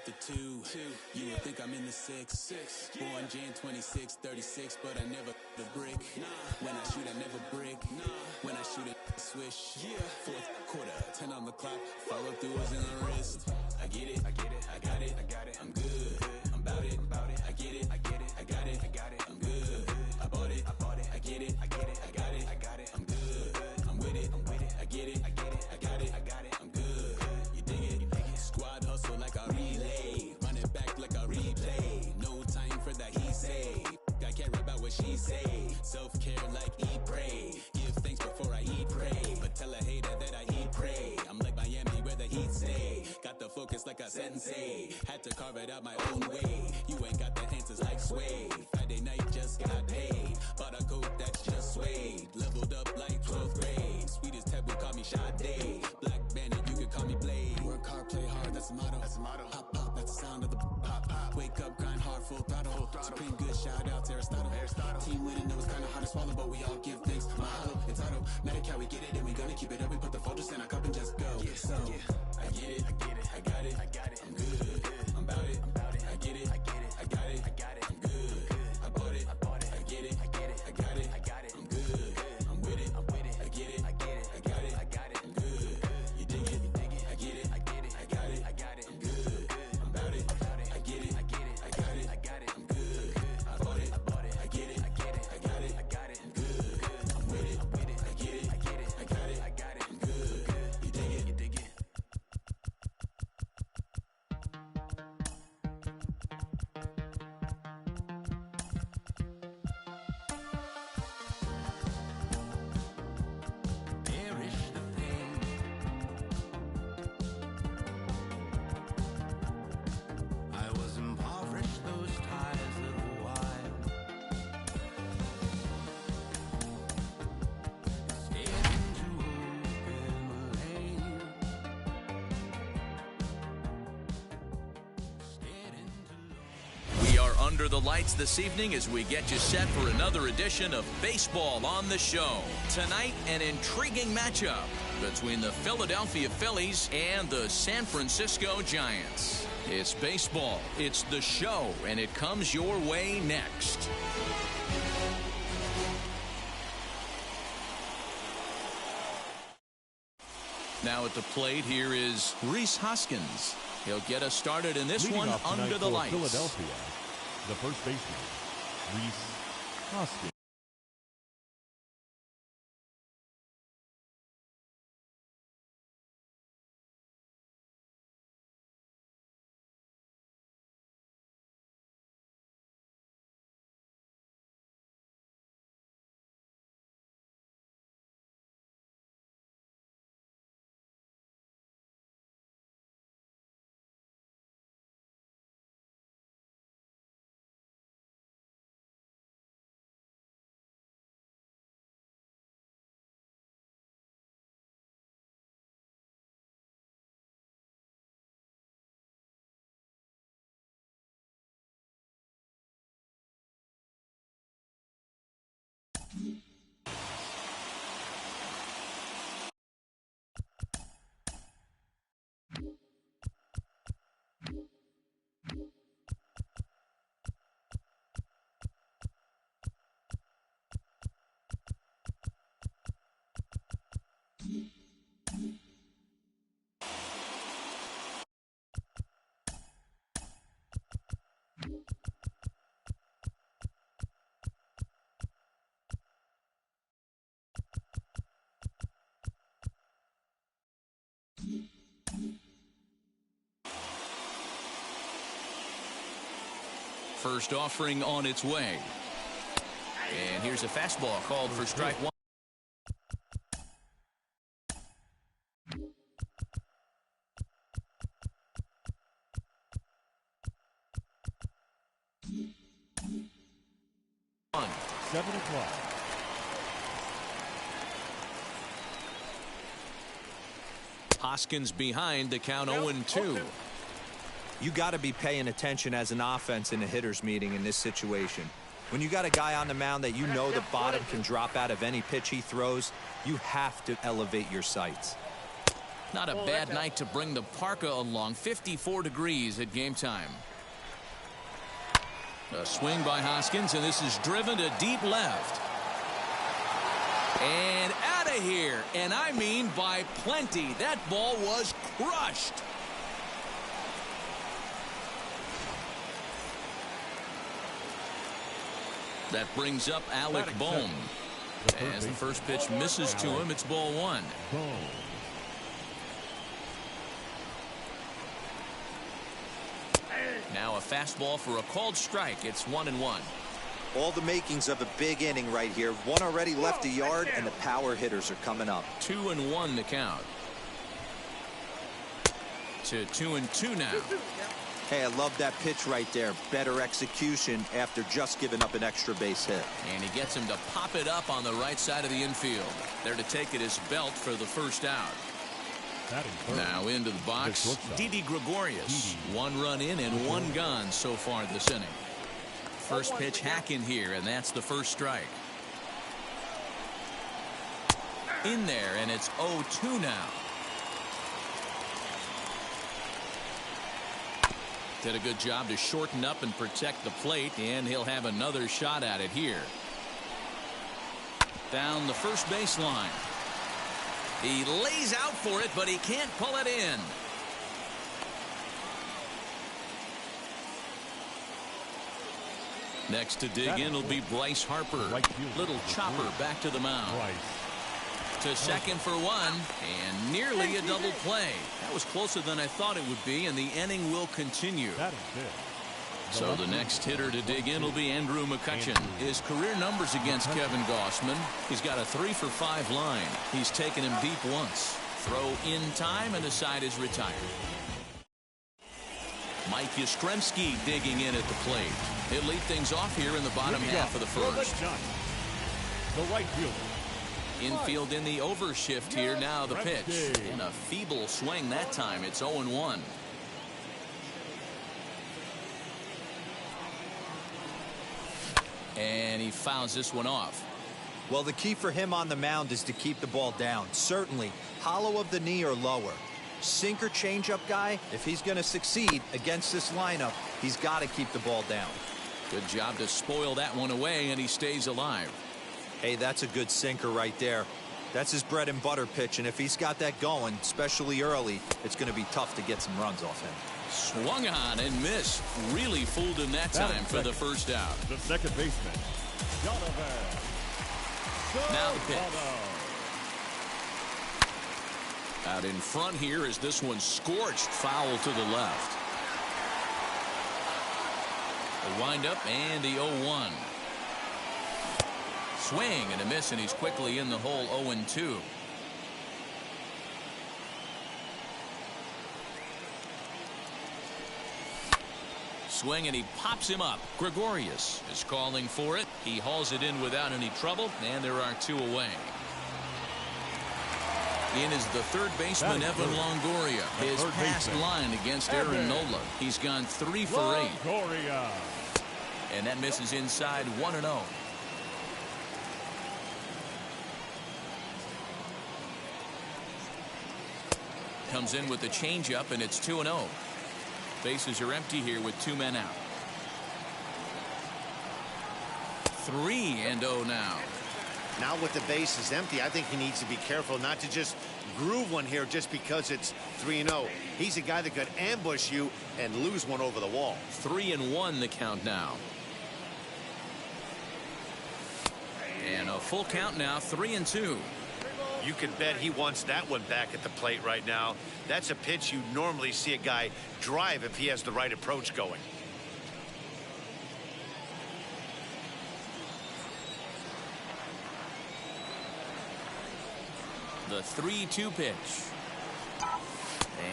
the 2. You would think I'm in the 6. Born Jan 26, 36, but I never the brick. When I shoot, I never brick. When I shoot, I swish. Fourth quarter, 10 on the clock. Follow through is in the wrist. I get it, I got it, I'm good. I'm about it, I get it, I got it, I'm good. I bought it, I get it, I got it, I'm good. I'm with it, I get it, I got it, I'm good. You dig it? Squad hustle like a relay. Run it back like a replay. No time for that he say. I care about what she say. Self-care like eat, pray. Give thanks before I eat, pray. But tell a hater that I eat, pray. I'm like Miami where the heat stay. Got the focus like a sensei. Had to carve it out my own way. You ain't got the answers like Sway. Friday night just got paid. Bought a coat that's just suede. Leveled up like 12th grade. Sweetest taboo call me Sade. Black Bandit, you could call me Blade. Work hard, play hard, that's the motto. Pop, pop, that's the sound of the pop, pop. Wake up, grind hard, full throttle. Supreme good, shout out to Aristotle. Team winning, it was kinda hard to swallow, but we all give thanks. My hope, it's auto. Medical, we get it, and we gonna keep it up. We put the Folgers in our cup and just go. I get it, I got it, I'm good. I'm about it, I get it, I got it, I'm good. I bought it, I get it, I got it, I'm good. I'm with it, I get it, I got it, I'm good. You dig it, I get it, I got it, I'm good. I'm about it, I get it, I got it, I'm good. I bought it, I get it, I got it, I'm good. I'm with it, I get it, I got it, I'm good. You dig it, Under the lights this evening as we get you set for another edition of Baseball on the Show. Tonight, an intriguing matchup between the Philadelphia Phillies and the San Francisco Giants. It's baseball, it's the show, and it comes your way next. Now at the plate, here is Rhys Hoskins. He'll get us started in this one under the lights. Philadelphia, the first baseman, Rhys Hoskins. First offering on its way. And here's a fastball called for strike one. On 7 o'clock. Hoskins behind the count 0-2. You got to be paying attention as an offense in a hitter's meeting in this situation. When you got a guy on the mound that you know the bottom can drop out of any pitch he throws, you have to elevate your sights. Not a bad night to bring the parka along. 54 degrees at game time. A swing by Hoskins, and this is driven to deep left. And out of here. And I mean by plenty. That ball was crushed. That brings up Alec Bohm. As the first pitch misses to him, it's ball one. Now a fastball for a called strike. It's 1-1. All the makings of a big inning right here. One already left the yard, and the power hitters are coming up. 2-1 the count. To 2-2 now. Hey, I love that pitch right there. Better execution after just giving up an extra base hit. And he gets him to pop it up on the right side of the infield. There to take it is Belt for the first out. Now into the box, Didi Gregorius. 1 run in and 1 gone so far this inning. First pitch hack in here, and that's the first strike. In there, and it's 0-2 now. Did a good job to shorten up and protect the plate, and he'll have another shot at it here. Down the first baseline. He lays out for it, but he can't pull it in. Next to dig in will be Bryce Harper. Little chopper back to the mound. To second for 1, and nearly a double play. That was closer than I thought it would be, and the inning will continue. So the next hitter to dig in will be Andrew McCutchen. His career numbers against Kevin Gausman. He's got a 3-for-5 line. He's taken him deep once. Throw in time, and the side is retired. Mike Yastrzemski digging in at the plate. He'll lead things off here in the bottom half of the first. The right fielder. Infield in the overshift here. Now the pitch. And a feeble swing that time. It's 0-1. And he fouls this one off. Well, the key for him on the mound is to keep the ball down. Certainly, hollow of the knee or lower. Sinker changeup guy, if he's going to succeed against this lineup, he's got to keep the ball down. Good job to spoil that one away, and he stays alive. Hey, that's a good sinker right there. That's his bread and butter pitch, and if he's got that going, especially early, it's going to be tough to get some runs off him. Swung on and missed. Really fooled him that time for the first out. The second baseman, Donovan. Now the pitch. Out in front here as this one scorched foul to the left. A windup and the 0-1. Swing and a miss, and he's quickly in the hole. 0-2. Swing, and he pops him up. Gregorius is calling for it. He hauls it in without any trouble, and there are 2 away. In is the third baseman, Evan Longoria. His past line against Aaron Nola. He's gone 3 for 8. Longoria. And that misses inside. 1-0. Comes in with the changeup, and it's 2-0. Bases are empty here with 2 men out. 3-0 now. Now with the bases empty, I think he needs to be careful not to just groove one here just because it's 3-0. He's a guy that could ambush you and lose one over the wall. 3-1 the count now. And a full count now. 3-2. You can bet he wants that one back at the plate right now. That's a pitch you normally see a guy drive if he has the right approach going. The 3-2 pitch.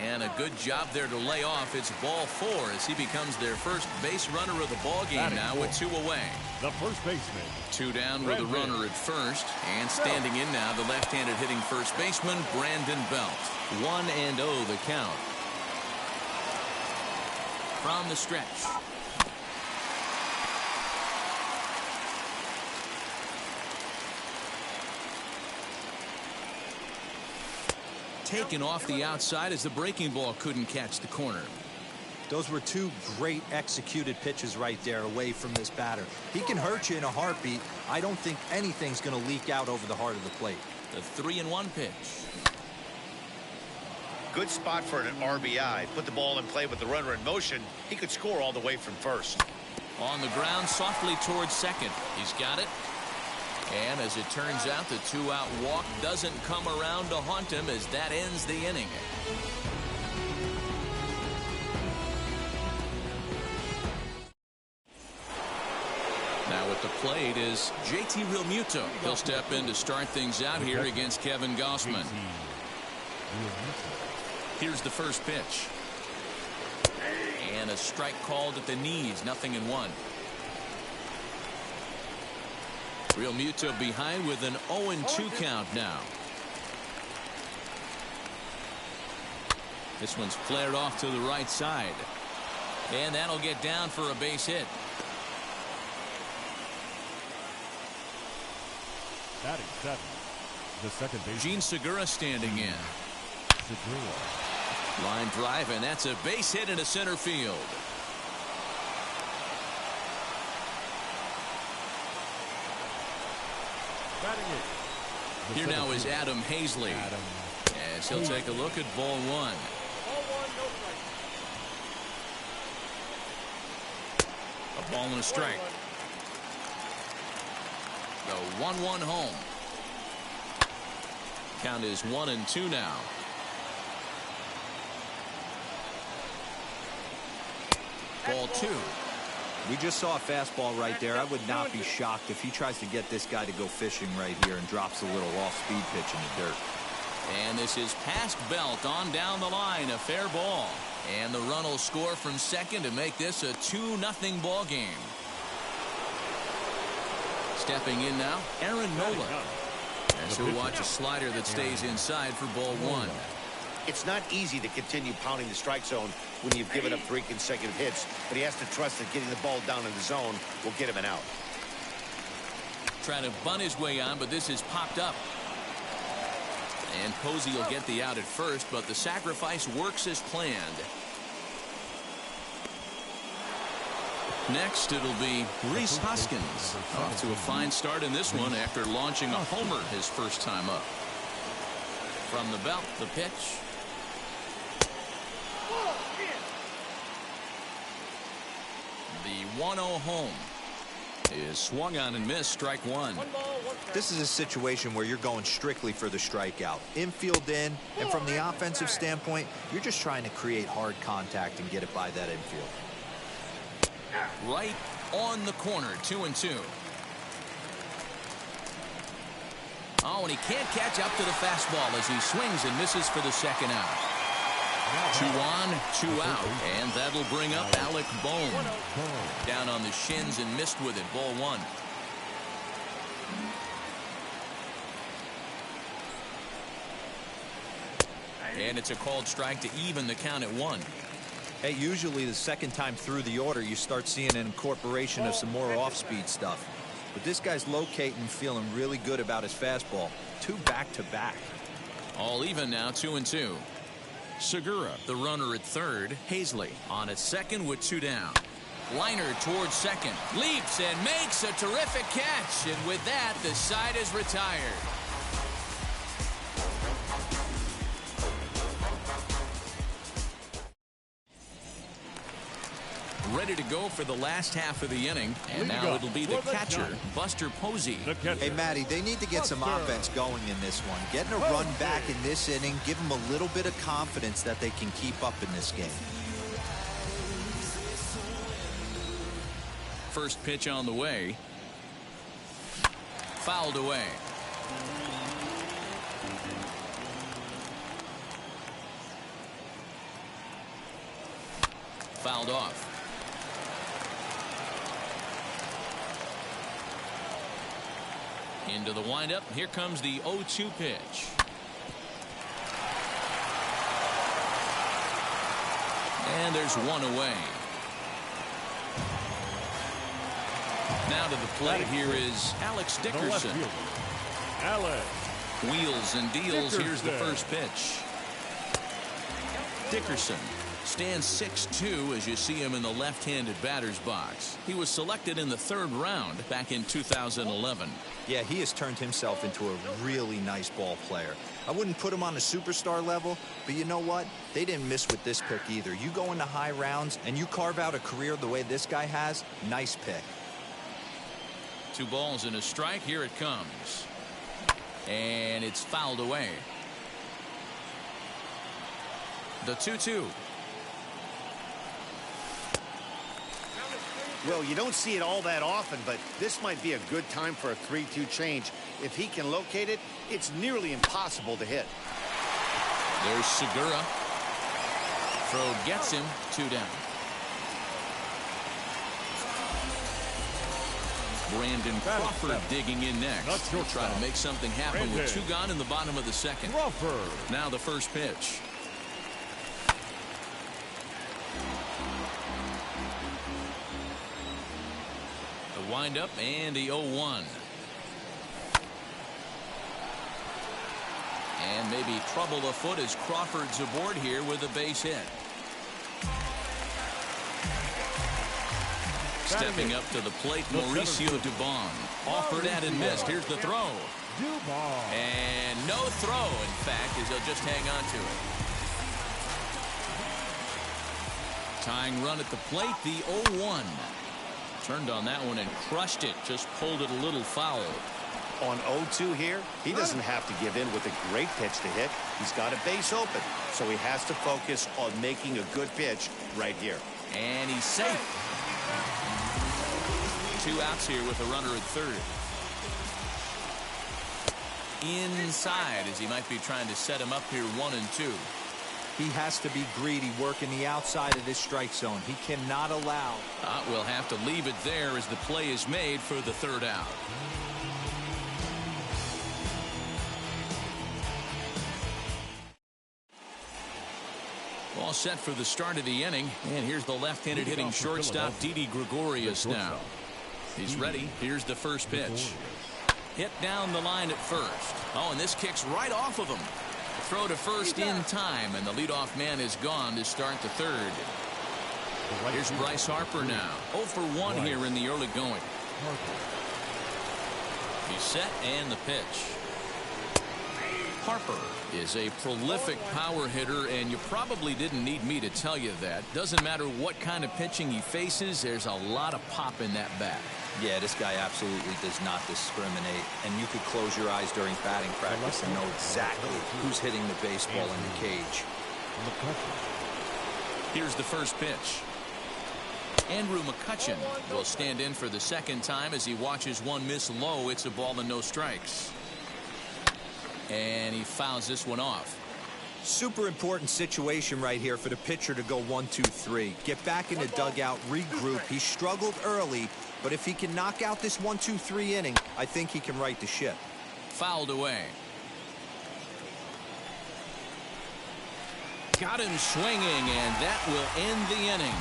And a good job there to lay off. It's ball 4 as he becomes their first base runner of the ball game now with 2 away. The first baseman. 2 down with a runner at first. And standing in now, the left-handed hitting first baseman, Brandon Belt. 1-0 the count. From the stretch. taken off the outside as the breaking ball couldn't catch the corner. Those were two great executed pitches right there away from this batter. He can hurt you in a heartbeat. I don't think anything's going to leak out over the heart of the plate. The 3-1 pitch. Good spot for an RBI. Put the ball in play with the runner in motion. He could score all the way from first. On the ground, softly towards second. He's got it. And as it turns out, the 2-out walk doesn't come around to haunt him as that ends the inning. Now at the plate is JT Realmuto. He'll step in to start things out here against Kevin Gausman. Here's the first pitch. And a strike called at the knees, 0-1. Realmuto behind with an 0-2 count now. This one's flared off to the right side. And that'll get down for a base hit. Batting seven, the second baseman. Gene Segura standing in. Line drive, and that's a base hit into center field. Here now is Adam Hazley. As he'll take a look at ball one. A ball and a strike. The 1-1 home. Count is 1-2 now. Ball two. We just saw a fastball right there. I would not be shocked if he tries to get this guy to go fishing right here and drops a little off-speed pitch in the dirt. And this is past Belt on down the line. A fair ball. And the run will score from second to make this a 2-0 ball game. Stepping in now, Aaron Nola. As he'll watch a slider that stays inside for ball one. It's not easy to continue pounding the strike zone when you've given up 3 consecutive hits, but he has to trust that getting the ball down in the zone will get him an out. Trying to bunt his way on, but this is popped up. And Posey will get the out at first, but the sacrifice works as planned. Next, it'll be Rhys Hoskins. Off to a fine start in this one after launching a homer his first time up. From the belt, the pitch. The 1-0 home is swung on and missed, strike one. This is a situation where you're going strictly for the strikeout. Infield in, and from the offensive standpoint, you're just trying to create hard contact and get it by that infield. Right on the corner, 2-2. Oh, and he can't catch up to the fastball as he swings and misses for the second out. 2 on, 2 out, and that'll bring up Alec Bohm. Down on the shins and missed with it, ball one. And it's a called strike to even the count at 1. Hey, usually the second time through the order, you start seeing an incorporation of some more off-speed stuff. But this guy's locating and feeling really good about his fastball. 2 back-to-back. All even now, 2-2. Segura, the runner at third. Hazley on at second with 2 down. Liner towards second. Leaps and makes a terrific catch. And with that, the side is retired. Ready to go for the last half of the inning. And now it'll be the catcher, Buster Posey. Hey, Matty, they need to get some offense going in this one. Getting a run back in this inning, give them a little bit of confidence that they can keep up in this game. First pitch on the way. Fouled away. Fouled off. Into the windup. Here comes the 0-2 pitch. And there's one away. Now to the plate here is Alex Dickerson. Alex Wheels and deals. Here's the first pitch. Dickerson stands 6'2" as you see him in the left-handed batter's box. He was selected in the 3rd round back in 2011. Yeah, he has turned himself into a really nice ball player. I wouldn't put him on a superstar level, but you know what? They didn't miss with this pick either. You go into high rounds and you carve out a career the way this guy has, nice pick. 2 balls and a strike. Here it comes. And it's fouled away. The 2-2. Well, you don't see it all that often, but this might be a good time for a 3-2 change. If he can locate it, it's nearly impossible to hit. There's Segura. Throw gets him. 2 down. Brandon Crawford digging in next. He'll try to make something happen with 2 gone in the bottom of the 2nd. Crawford. Now the first pitch. The windup and the 0-1. And maybe trouble afoot as Crawford's aboard here with a base hit. Stepping up to the plate, Mauricio Dubon. Offered at and missed. Here's the throw. And no throw, in fact, as he'll just hang on to it. Tying run at the plate, the 0-1. Turned on that one and crushed it. Just pulled it a little foul. On 0-2 here, he doesn't have to give in with a great pitch to hit. He's got a base open, so he has to focus on making a good pitch right here. And he's safe. 2 outs here with a runner at 3rd. Inside as he might be trying to set him up here 1-2. He has to be greedy working the outside of this strike zone. He cannot allow. We'll have to leave it there as the play is made for the 3rd out. All set for the start of the inning. And here's the left-handed hitting shortstop, Didi Gregorius now. He's ready. Here's the first pitch. Hit down the line at first. Oh, and this kicks right off of him. Throw to first in time, and the leadoff man is gone to start the 3rd. Here's Bryce Harper now. 0 for 1 here in the early going. He's set and the pitch. Harper is a prolific power hitter, and you probably didn't need me to tell you that. Doesn't matter what kind of pitching he faces, there's a lot of pop in that bat. Yeah, this guy absolutely does not discriminate, and you could close your eyes during batting practice and know exactly who's hitting the baseball in the cage. Here's the first pitch. Andrew McCutchen will stand in for the 2nd time as he watches one miss low. It's a ball and no strikes. And he fouls this one off. Super important situation right here for the pitcher to go 1-2-3. Get back in the dugout, regroup. He struggled early, but if he can knock out this 1-2-3 inning, I think he can right the ship. Fouled away. Got him swinging, and that will end the inning.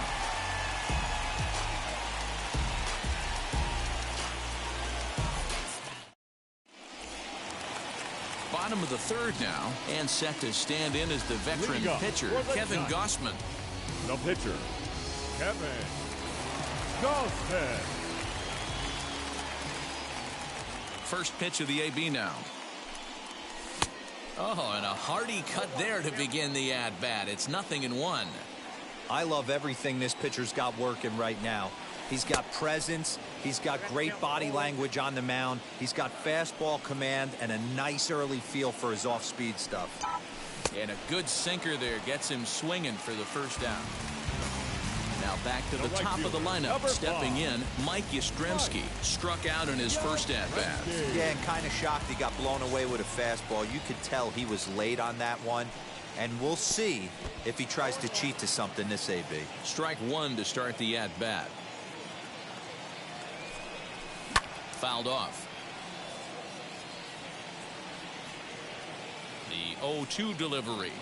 Bottom of the 3rd now, and set to stand in as the veteran pitcher, Kevin Gausman. The pitcher, Kevin Gausman. First pitch of the AB now. Oh, and a hearty cut there to begin the at-bat. It's 0-1. I love everything this pitcher's got working right now. He's got presence. He's got great body language on the mound. He's got fastball command and a nice early feel for his off-speed stuff. And a good sinker there gets him swinging for the 1st down. Now back to the top of the lineup. Stepping in, Mike Yastrzemski struck out in his first at-bat. Yeah, and kind of shocked he got blown away with a fastball. You could tell he was late on that one. And we'll see if he tries to cheat to something this AB. Strike 1 to start the at-bat. Fouled off. The 0-2 delivery.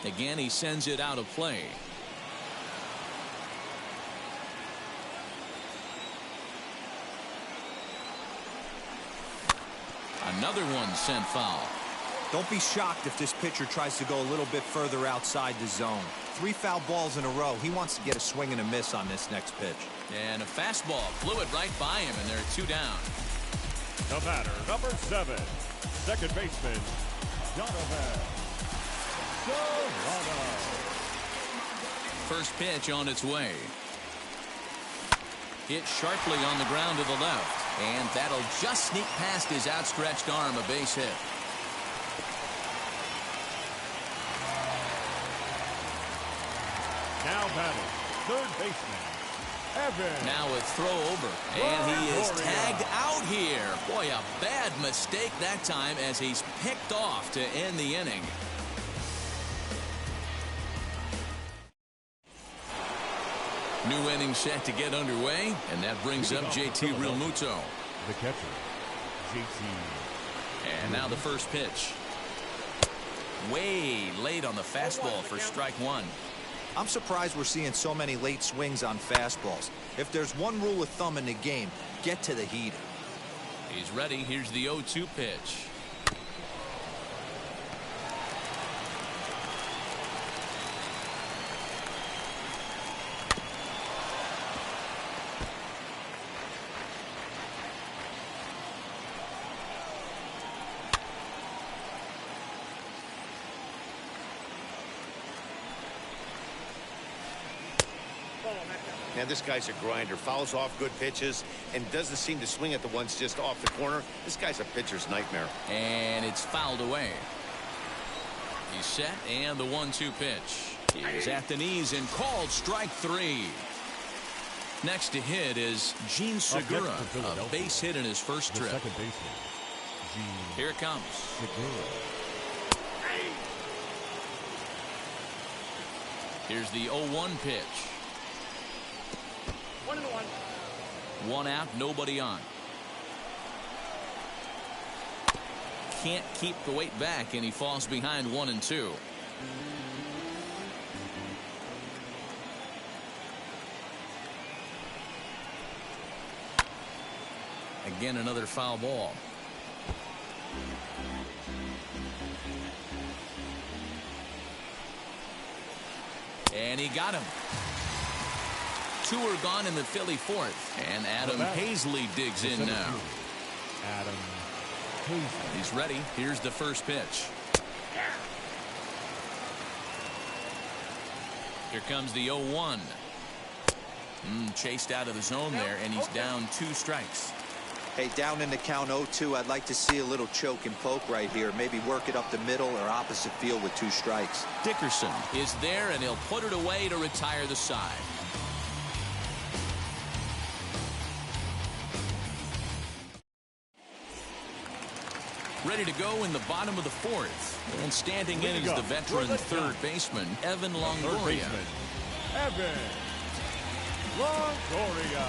Again, he sends it out of play. Another one sent foul. Don't be shocked if this pitcher tries to go a little bit further outside the zone. 3 foul balls in a row. He wants to get a swing and a miss on this next pitch. And a fastball flew it right by him, and they're 2 down. The batter, number 7, second baseman, Donovan Solano. First pitch on its way. Hit sharply on the ground to the left, and that'll just sneak past his outstretched arm, a base hit. Now batting, third baseman, Evan. Now a throw over, and he is tagged out here. Boy, a bad mistake that time as he's picked off to end the inning. New inning set to get underway, and that brings up JT Realmuto. The catcher, JT. And now the first pitch. Way late on the fastball for strike 1. I'm surprised we're seeing so many late swings on fastballs. If there's one rule of thumb in the game, get to the heater. He's ready. Here's the 0-2 pitch. Man, this guy's a grinder. Fouls off good pitches and doesn't seem to swing at the ones just off the corner. This guy's a pitcher's nightmare. And it's fouled away. He's set, and the 1-2 pitch is at the knees and called strike 3. Next to hit is Gene Segura, a base hit in his first trip. Second baseman, Gene. Here it comes. Segura. Here's the 0-1 pitch. 1 out, nobody on. Can't keep the weight back, and he falls behind 1-2. Again, another foul ball. And he got him. 2 are gone in the Philly fourth, and Adam Hazley digs in now. Adam Hazley. He's ready. Here's the first pitch. Here comes the 0-1. Chased out of the zone there, and he's down 2 strikes. Hey, down in the count 0-2, I'd like to see a little choke and poke right here. Maybe work it up the middle or opposite field with 2 strikes. Dickerson is there, and he'll put it away to retire the side. Ready to go in the bottom of the fourth. And standing in is the veteran third baseman, Evan Longoria. Evan Longoria.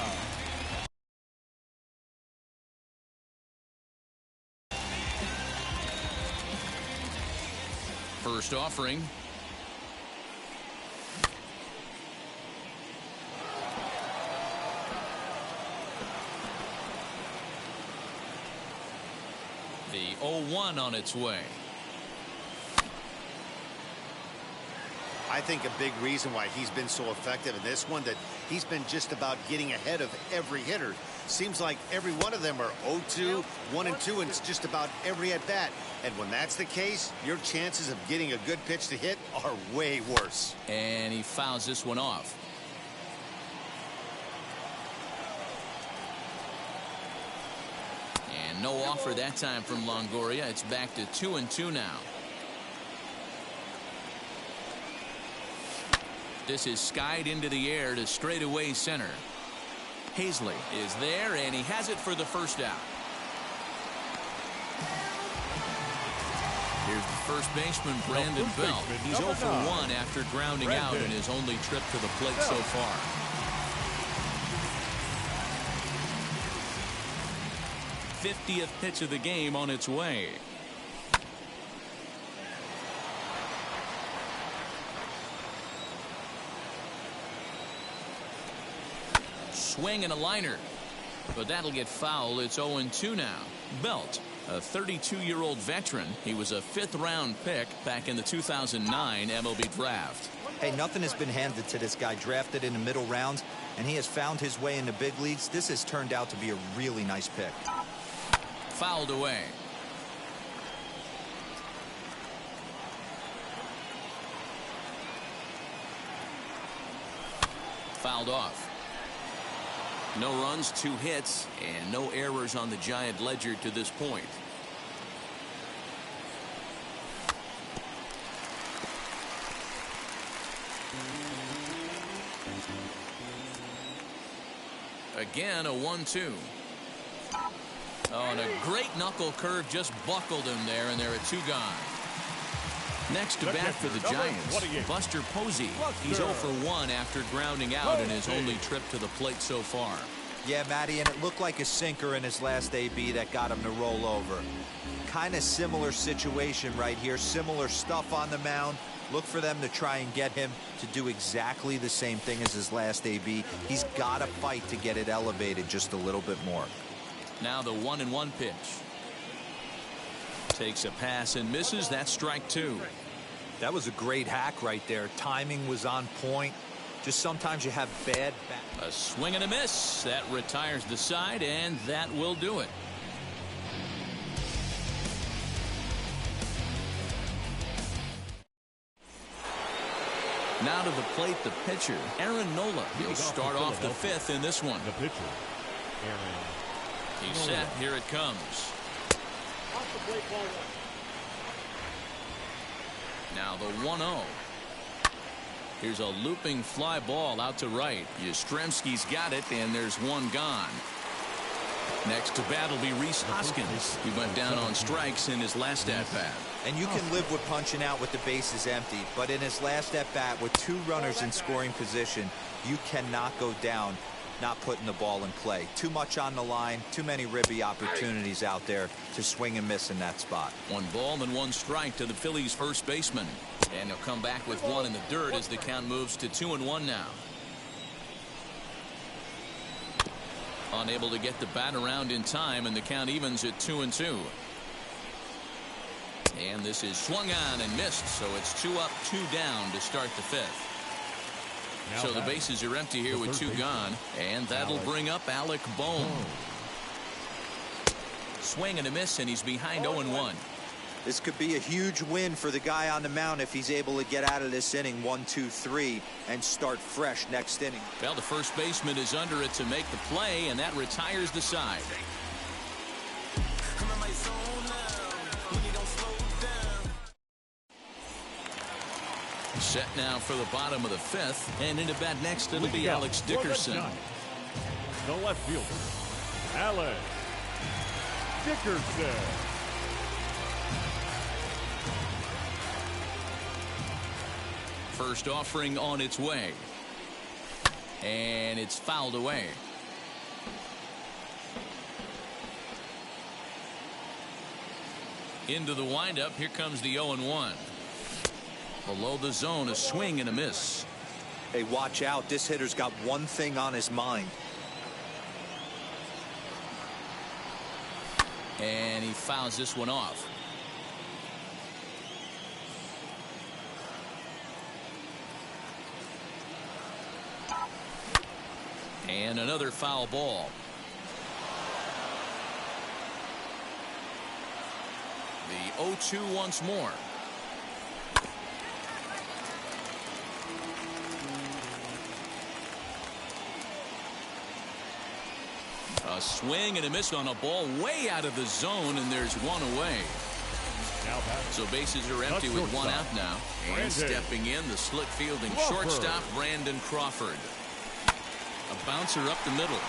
First offering. The 0-1 on its way. I think a big reason why he's been so effective in this one, that he's been just about getting ahead of every hitter. Seems like every one of them are 0-2, 1-2, and it's just about every at-bat. And when that's the case, your chances of getting a good pitch to hit are way worse. And he fouls this one off. And no offer that time from Longoria. It's back to 2-2 now. This is skied into the air to straightaway center. Hazley is there, and he has it for the first out. Here's the first baseman, Brandon Belt. He's 0 for 1 after grounding out in his only trip to the plate so far. '50th pitch of the game on its way. Swing and a liner, but that'll get foul. It's 0-2 now. Belt A 32-year-old veteran. He was a 5th-round pick back in the 2009 MLB draft. Hey, nothing has been handed to this guy. Drafted in the middle rounds, and he has found his way in the big leagues. This has turned out to be a really nice pick. Fouled away. Fouled off. No runs, 2 hits, and no errors on the Giant ledger to this point. Again, a 1-2. Oh, and a great knuckle curve just buckled him there, and there are 2 gone. Next to bat for the Giants, Buster Posey. He's 0 for 1 after grounding out in his only trip to the plate so far. Yeah, Matty, and it looked like a sinker in his last AB that got him to roll over. Kind of similar situation right here. Similar stuff on the mound. Look for them to try and get him to do exactly the same thing as his last AB. He's got to fight to get it elevated just a little bit more. Now the 1-1 pitch. Takes a pass and misses. That's strike 2. That was a great hack right there. Timing was on point. Just sometimes you have bad A swing and a miss. That retires the side, and that will do it. Now to the plate, the pitcher, Aaron Nola. He'll start off the 5th in this one. The pitcher, Aaron. He's set. Here it comes. Now the 1-0. Here's a looping fly ball out to right. Yastrzemski's got it, and there's 1 gone. Next to bat will be Rhys Hoskins. He went down on strikes in his last at-bat. And you can live with punching out with the bases empty, but in his last at-bat with 2 runners in scoring position, you cannot go down not putting the ball in play. Too much on the line, too many ribby opportunities out there to swing and miss in that spot. 1 ball and 1 strike to the Phillies' first baseman. And he'll come back with 1 in the dirt as the count moves to 2-1 now. Unable to get the bat around in time, and the count evens at 2-2. And this is swung on and missed, so it's 2 up, 2 down to start the 5th. So the bases are empty here with 2 gone, and that'll bring up Alec Bohm. Swing and a miss, and he's behind 0-1. This could be a huge win for the guy on the mound if he's able to get out of this inning 1, 2, 3 and start fresh next inning. Well, the first baseman is under it to make the play, and that retires the side. Set now for the bottom of the 5th, and into bat next it'll be Alex Dickerson. The left fielder, Alex Dickerson. First offering on its way, and it's fouled away. Into the windup. Here comes the 0-1. Below the zone, a swing and a miss. Hey, watch out. This hitter's got one thing on his mind. And he fouls this one off. And another foul ball. The 0-2 once more. A swing and a miss on a ball way out of the zone, and there's 1 away. So bases are empty with 1 out now. And stepping in, the slick fielding shortstop, Brandon Crawford. A bouncer up the middle.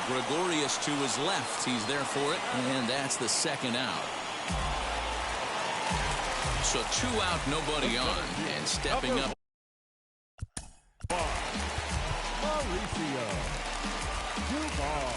Gregorius to his left. He's there for it, and that's the 2nd out. So 2 out, nobody on, and stepping up. Mauricio Dubon.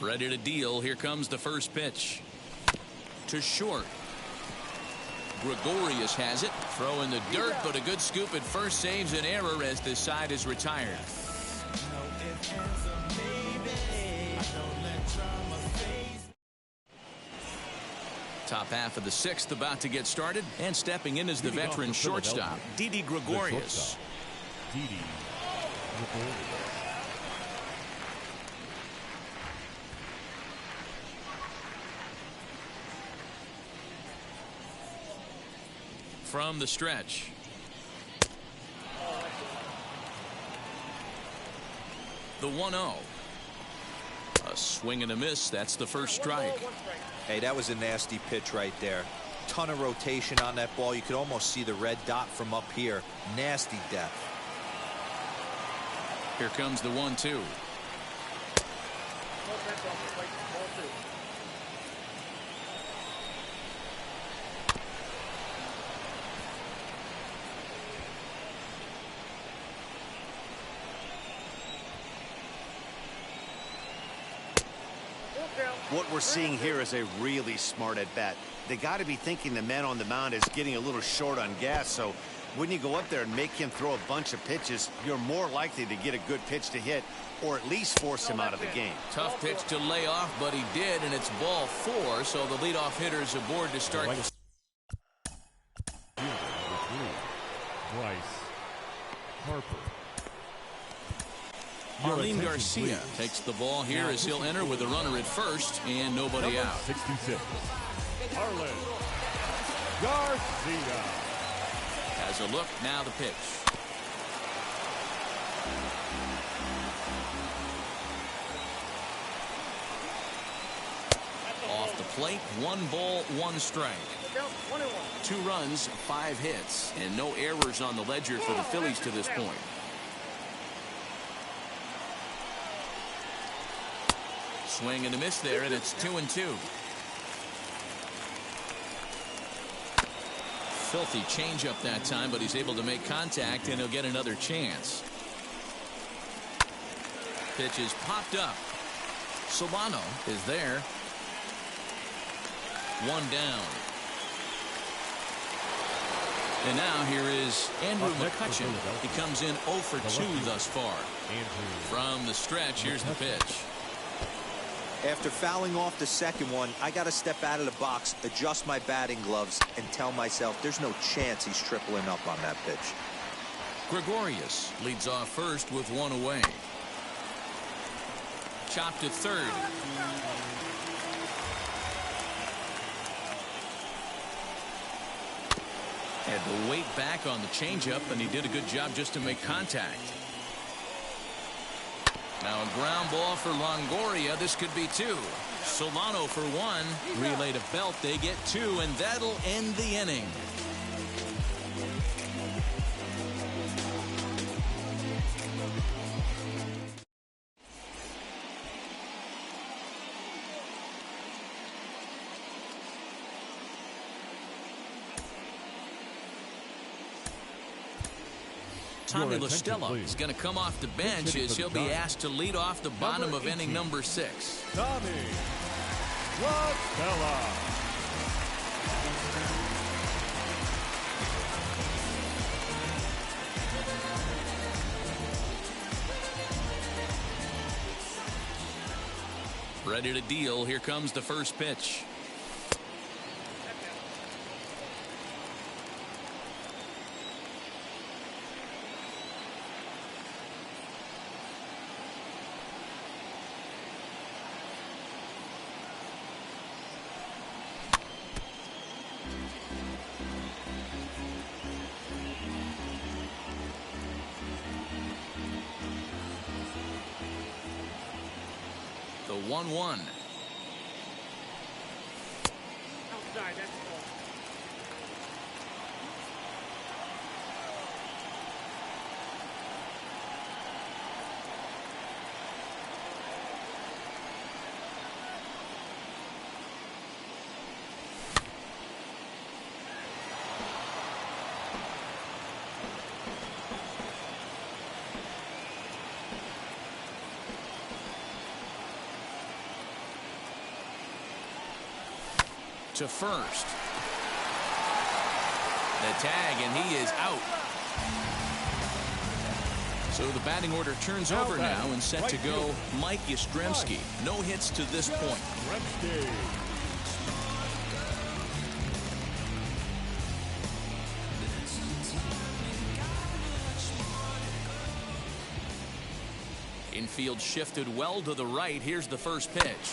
Ready to deal. Here comes the first pitch. To short. Gregorius has it. Throw in the dirt, but a good scoop at first saves an error as this side is retired. Top half of the sixth about to get started, and stepping in is the veteran shortstop, Didi Gregorius. Didi Gregorius. From the stretch. The 1-0. A swing and a miss. That's the first strike. Hey, that was a nasty pitch right there. Ton of rotation on that ball. You could almost see the red dot from up here. Nasty depth. Here comes the 1-2. What we're seeing here is a really smart at bat. They got to be thinking the man on the mound is getting a little short on gas, so when you go up there and make him throw a bunch of pitches, you're more likely to get a good pitch to hit or at least force him out of the game. Tough pitch to lay off, but he did, and it's ball 4, so the leadoff hitter's aboard to start. Bryce Harper. Marlene Garcia takes the ball here as he'll enter with a runner at first and nobody out. 66. Marlene Garcia. Has a look, now the pitch. Off the plate, 1 ball, 1 strike. 2 runs, 5 hits, and no errors on the ledger for the Phillies to this point. Swing and a miss there, and it's 2-2. Filthy changeup that time, but he's able to make contact, and he'll get another chance. Pitch is popped up. Solano is there. 1 down. And now here is Andrew McCutchen. He comes in 0 for 2 thus far. From the stretch, here's the pitch. After fouling off the second one, I got to step out of the box, adjust my batting gloves, and tell myself there's no chance he's tripling up on that pitch. Gregorius leads off first with 1 away. Chopped at third. Had to wait back on the changeup, and he did a good job just to make contact. Now a ground ball for Longoria. This could be 2. Solano for 1. Relay to Belt. They get 2, and that'll end the inning. Tommy La Stella is going to come off the bench as he'll be asked to lead off the bottom of inning number 6. Tommy La Stella. Ready to deal. Here comes the first pitch. The 1-1. Outside, that's all. to first. The tag, and he is out. So the batting order turns over now and set to go Mike Yastrzemski. No hits to this point. Infield shifted well to the right. Here's the first pitch.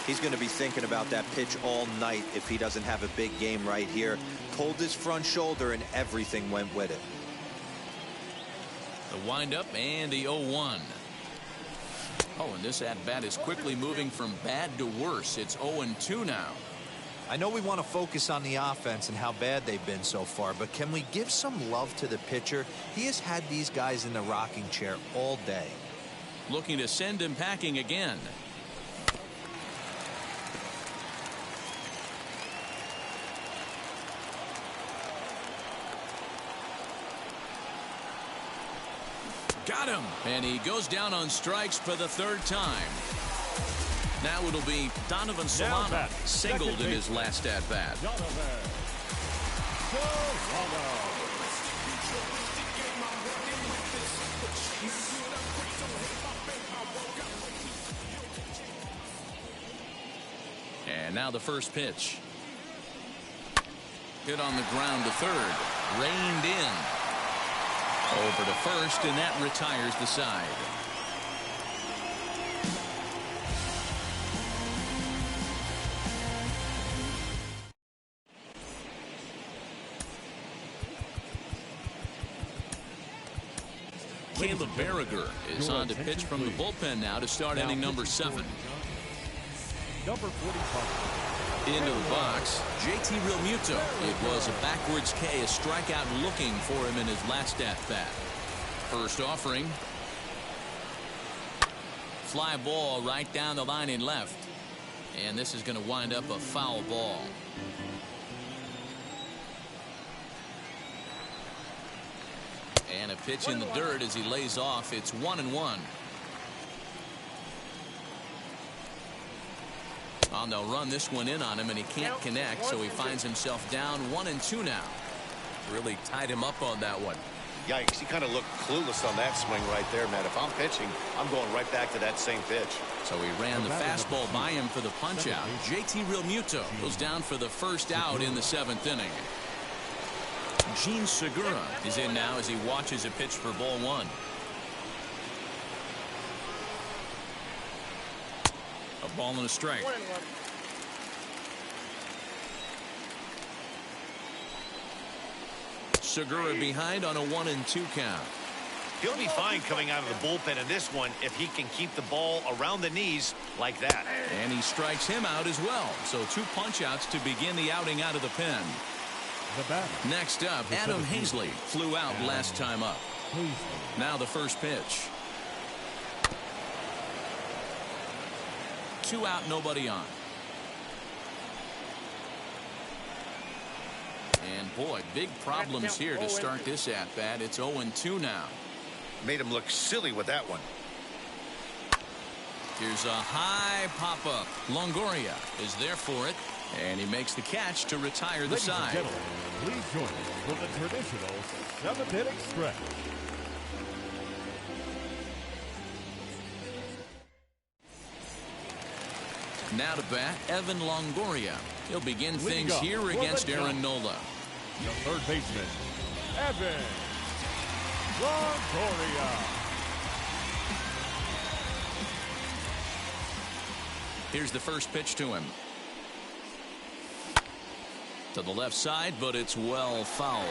He's going to be thinking about that pitch all night if he doesn't have a big game right here. Pulled his front shoulder and everything went with it. The windup and the 0-1. Oh, and this at-bat is quickly moving from bad to worse. It's 0-2 now. I know we want to focus on the offense and how bad they've been so far, but can we give some love to the pitcher? He has had these guys in the rocking chair all day. Looking to send him packing again. Got him. And he goes down on strikes for the third time. Now it'll be Donovan Solano, singled in his last at-bat. And now the first pitch. Hit on the ground to third. Reined in. Over to first, and that retires the side. Caleb Berriger is on to pitch from the bullpen now to start inning number 7. Number 45. Into the box, JT Realmuto. It was a backwards K, a strikeout looking for him in his last at-bat. First offering. Fly ball right down the line in left. And this is going to wind up a foul ball. And a pitch in the dirt as he lays off. It's 1-1. Oh, they'll run this one in on him, and he can't connect, so he finds himself down 1-2 now. Really tied him up on that one. Yikes, he kind of looked clueless on that swing right there, man. If I'm pitching, I'm going right back to that same pitch. So he ran the fastball by him for the punch-out. JT Realmuto goes down for the first out in the 7th inning. Jean Segura is in now as he watches a pitch for ball 1. A ball and a strike. Segura behind on a 1-2 count. He'll be fine coming out of the bullpen in this one if he can keep the ball around the knees like that. And he strikes him out as well. So 2 punch-outs to begin the outing out of the pen. Next up, Adam Hazley flew out last time up. Now the first pitch. 2 out, nobody on. And boy, big problems here to start this at-bat. It's 0-2 now. Made him look silly with that one. Here's a high pop-up. Longoria is there for it, and he makes the catch to retire the side. Ladies and gentlemen, please join us for the traditional 7th-inning stretch. Now to bat, Evan Longoria. He'll begin things here against Aaron Nola. The third baseman, Evan Longoria. Here's the first pitch to him. To the left side, but it's well foul.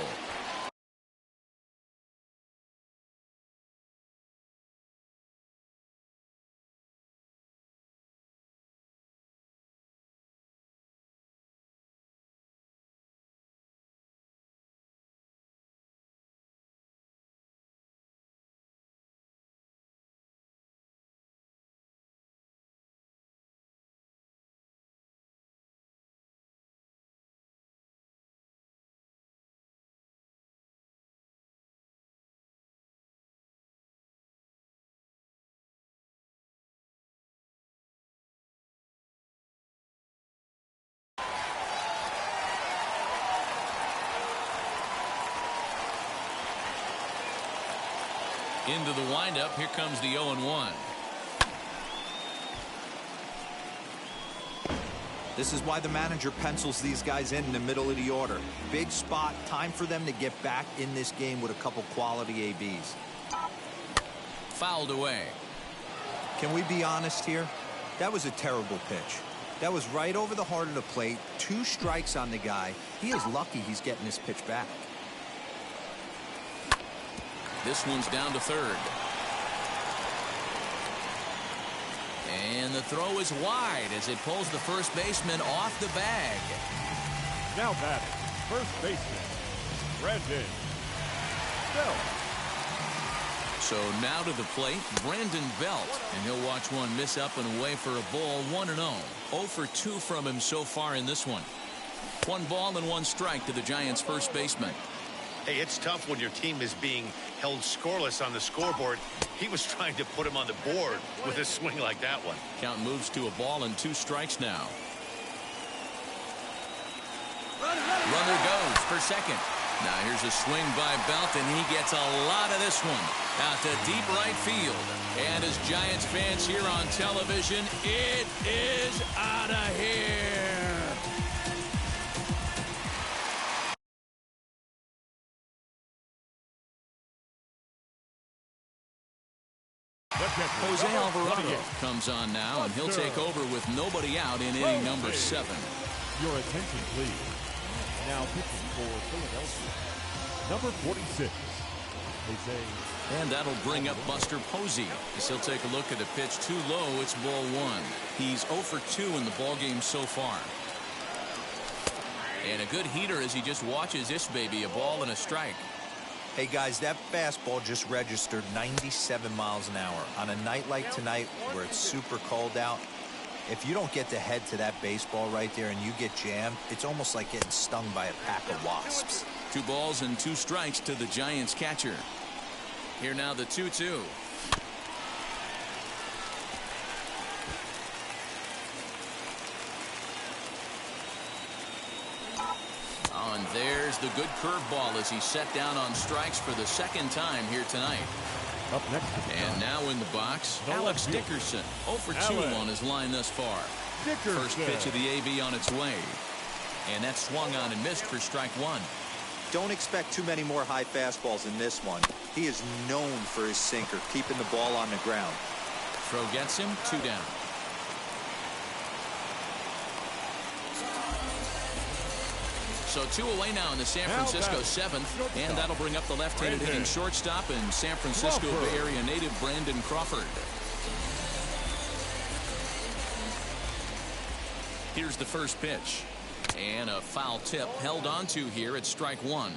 Into the windup. Here comes the 0-1. This is why the manager pencils these guys in the middle of the order. Big spot. Time for them to get back in this game with a couple quality ABs. Fouled away. Can we be honest here? That was a terrible pitch. That was right over the heart of the plate. 2 strikes on the guy. He is lucky he's getting this pitch back. This one's down to third. And the throw is wide as it pulls the first baseman off the bag. Now batting, first baseman, Brandon Belt. So now to the plate, Brandon Belt. And he'll watch one miss up and away for a ball. 1-0. 0 for 2 from him so far in this one. 1 ball and 1 strike to the Giants' first baseman. Hey, it's tough when your team is being held scoreless on the scoreboard. He was trying to put him on the board with a swing like that one. Count moves to a ball and 2 strikes now. Runner goes for second. Now here's a swing by Belt, and he gets a lot of this one out to deep right field. And as Giants fans here on television, it is out of here. Jose Alvarado comes on now, and he'll take over with nobody out in inning number 7. Your attention, please. Now pitching for Philadelphia, number 46, Jose. And that'll bring up Buster Posey as he'll take a look at a pitch too low. It's ball 1. He's 0 for 2 in the ball game so far. And a good heater as he just watches this baby, a ball and a strike. Hey guys, that fastball just registered 97 miles an hour. On a night like tonight where it's super cold out, if you don't get the head to that baseball right there and you get jammed, it's almost like getting stung by a pack of wasps. 2 balls and 2 strikes to the Giants catcher. Here now the 2-2. And there's the good curveball as he's set down on strikes for the 2nd time here tonight. Up next and now in the box, Alex Dickerson. 0 for 2 on his line thus far. First pitch of the AB on its way. And that swung on and missed for strike 1. Don't expect too many more high fastballs in this one. He is known for his sinker, keeping the ball on the ground. Throw gets him, 2 down. So 2 away now in the San Francisco 7th, and that'll bring up the left-handed hitting shortstop and San Francisco Bay Area native Brandon Crawford. Here's the first pitch. And a foul tip held onto here at strike 1.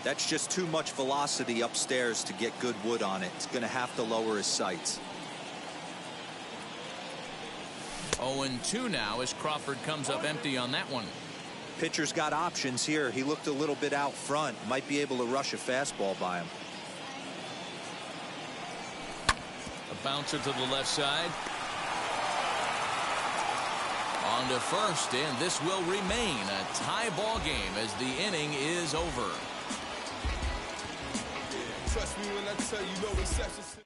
That's just too much velocity upstairs to get good wood on it. It's going to have to lower his sights. 0-2 now as Crawford comes up empty on that one. Pitcher's got options here. He looked a little bit out front. Might be able to rush a fastball by him. A bouncer to the left side. On to first, and this will remain a tie ball game as the inning is over. Trust me when I tell you no exceptions.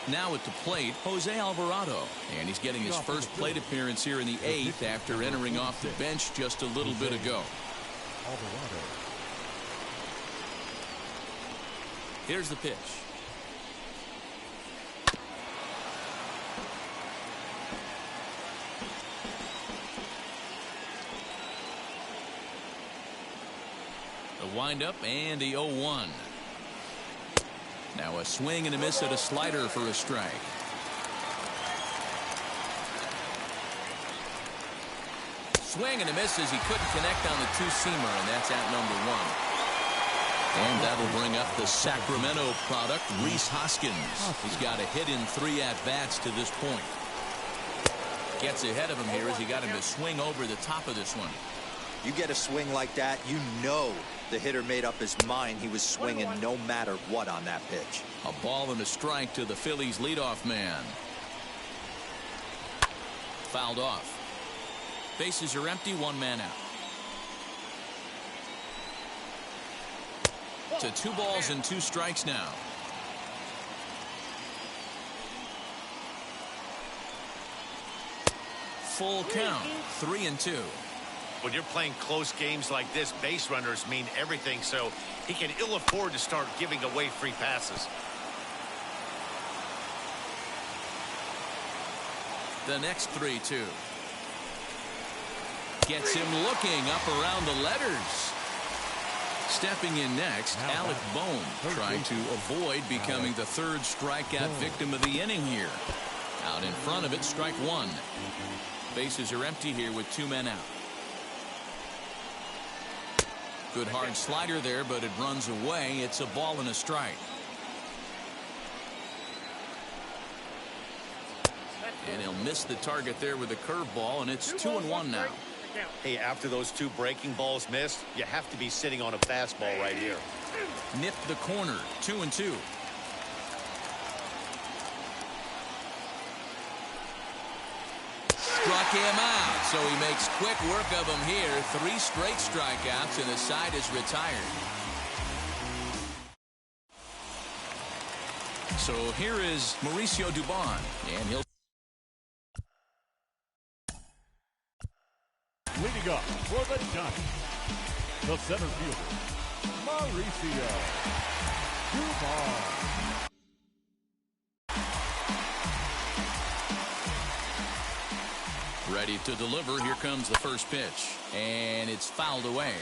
Now at the plate, Jose Alvarado. And he's getting his first plate appearance here in the 8th after entering off the bench just a little bit ago. Alvarado. Here's the pitch. The windup and the 0-1. Now a swing and a miss at a slider for a strike. Swing and a miss as he couldn't connect on the 2-seamer, and that's at number 1. And that'll bring up the Sacramento product, Rhys Hoskins. He's got a hit in 3 at-bats to this point. Gets ahead of him here as he got him to swing over the top of this one. You get a swing like that, you know The hitter made up his mind he was swinging no matter what on that pitch. A ball and a strike to the Phillies leadoff man. Fouled off. Bases are empty, one man out. To 2 balls and 2 strikes now. Full count, 3-2. When you're playing close games like this, base runners mean everything, so he can ill afford to start giving away free passes. The next 3-2. Gets him looking up around the letters. Stepping in next, Alec Bohm, trying to avoid becoming the 3rd strikeout victim of the inning here. Out in front of it, strike 1. Bases are empty here with 2 men out. Good hard slider there, but it runs away. It's a ball and a strike. And he'll miss the target there with a curveball, and it's 2-1 now. Hey, after those 2 breaking balls missed, you have to be sitting on a fastball right here. Nipped the corner, 2-2. Struck him out, so he makes quick work of him here. 3 straight strikeouts, and the side is retired. So here is Mauricio Dubon, and he'll leading up for the Giants, the center fielder, Mauricio Dubon. ready to deliver. Here comes the first pitch, and it's fouled away.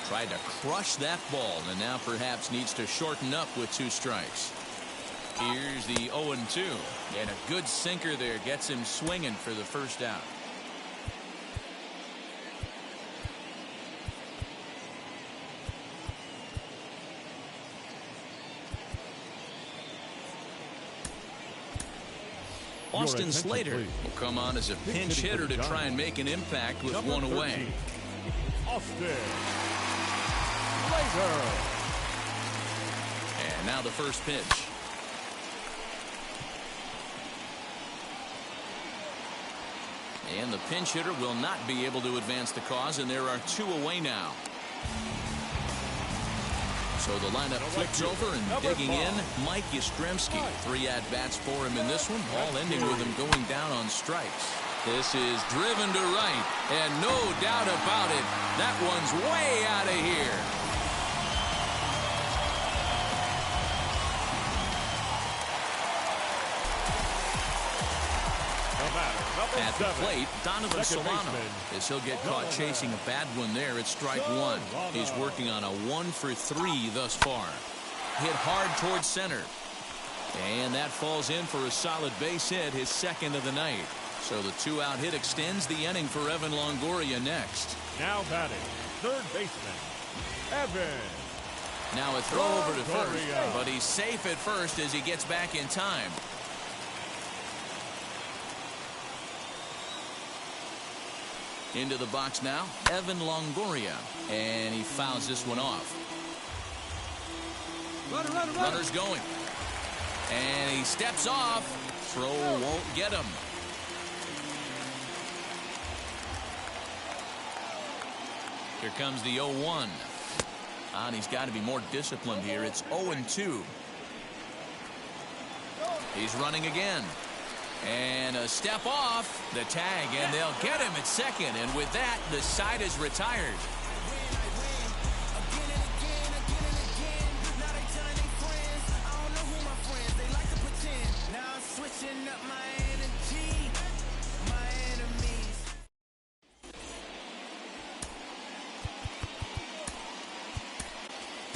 Tried to crush that ball, and now perhaps needs to shorten up with 2 strikes. Here's the 0-2, and a good sinker there gets him swinging for the first out. Austin Slater will come on as a pinch hitter to try and make an impact with 1 away. Austin Slater. And now the first pitch. And the pinch hitter will not be able to advance the cause, and there are 2 away now. So the lineup flips over, and digging in, Mike Yastrzemski. 3 at-bats for him in this one, all ending with him going down on strikes. This is driven to right, and no doubt about it, that one's way out of here. At the plate, Donovan Solano, as he'll get caught chasing a bad one there at strike 1. He's working on a 1 for 3 thus far. Hit hard towards center. And that falls in for a solid base hit, his 2nd of the night. So the 2-out hit extends the inning for Evan Longoria next. Now batting, 3rd baseman, Evan. Now a throw over to first, but he's safe at first as he gets back in time. Into the box now, Evan Longoria, and he fouls this one off. Runner's going, and he steps off. Throw won't get him. Here comes the 0-1. And he's got to be more disciplined here. It's 0-2. He's running again. And a step off, the tag, and they'll get him at second. And with that, the side is retired.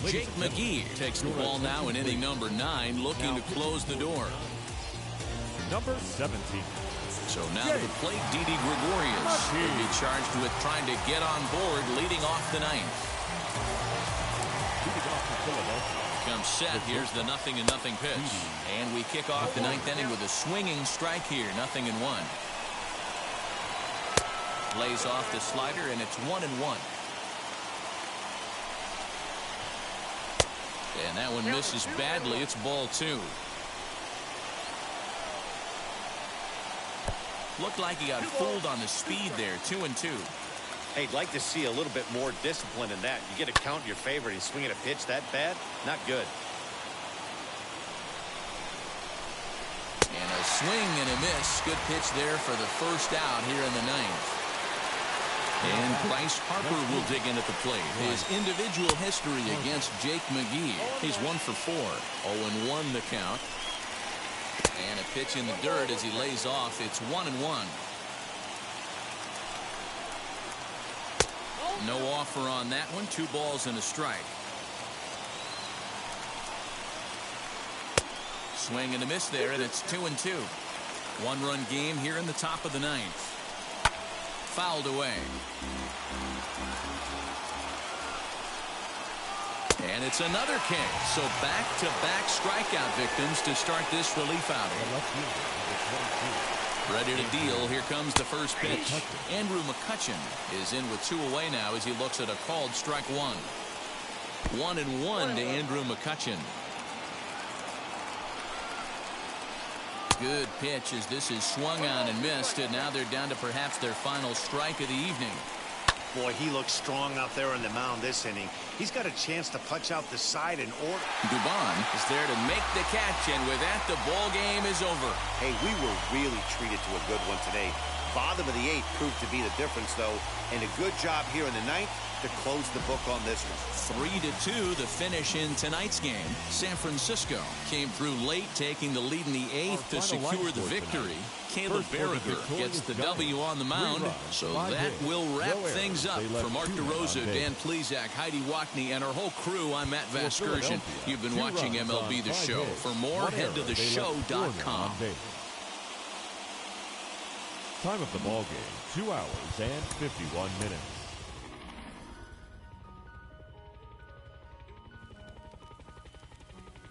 Jake McGee takes the ball now in inning number 9, looking to close the door. Number 17. So now to the plate, Didi Gregorius will be charged with trying to get on board, leading off the 9th. Comes set. Here's the 0-0 pitch. And we kick off the 9th inning with a swinging strike here, 0-1. Lays off the slider, and it's 1-1. And that one misses badly. It's ball 2. Looked like he got fooled on the speed there. 2-2. Hey, I'd like to see a little bit more discipline in that. You get a count in your favor and he's swinging a pitch that bad? Not good. And a swing and a miss. Good pitch there for the first out here in the 9th. And Bryce Harper will dig in at the plate. His individual history against Jake McGee. He's 1 for 4. 0-1 the count. And a pitch in the dirt as he lays off. It's 1-1. No offer on that one. 2 balls and a strike. Swing and a miss there, and it's 2-2. 1-run game here in the top of the 9th. Fouled away. And it's another K. So back-to-back strikeout victims to start this relief outing. Ready to deal. Here comes the first pitch. Andrew McCutchen is in with 2 away now as he looks at a called strike 1. 1-1 to Andrew McCutchen. Good pitch as this is swung on and missed, and now they're down to perhaps their final strike of the evening. Boy, he looks strong out there on the mound this inning. He's got a chance to punch out the side in order. Dubon is there to make the catch, and with that, the ball game is over. Hey, we were really treated to a good one today. Bottom of the 8th proved to be the difference, though, and a good job here in the 9th to close the book on this one. 3-2 the finish in tonight's game. San Francisco came through late, taking the lead in the 8th to secure the victory. Caleb Berriger gets the W on the mound, so that will wrap things up. For Mark DeRosa, Dan Plesac, Heidi Wackney, and our whole crew, I'm Matt Vasgersian. You've been watching MLB The Show. For more, head to theshow.com. Time of the ball game, 2 hours and 51 minutes.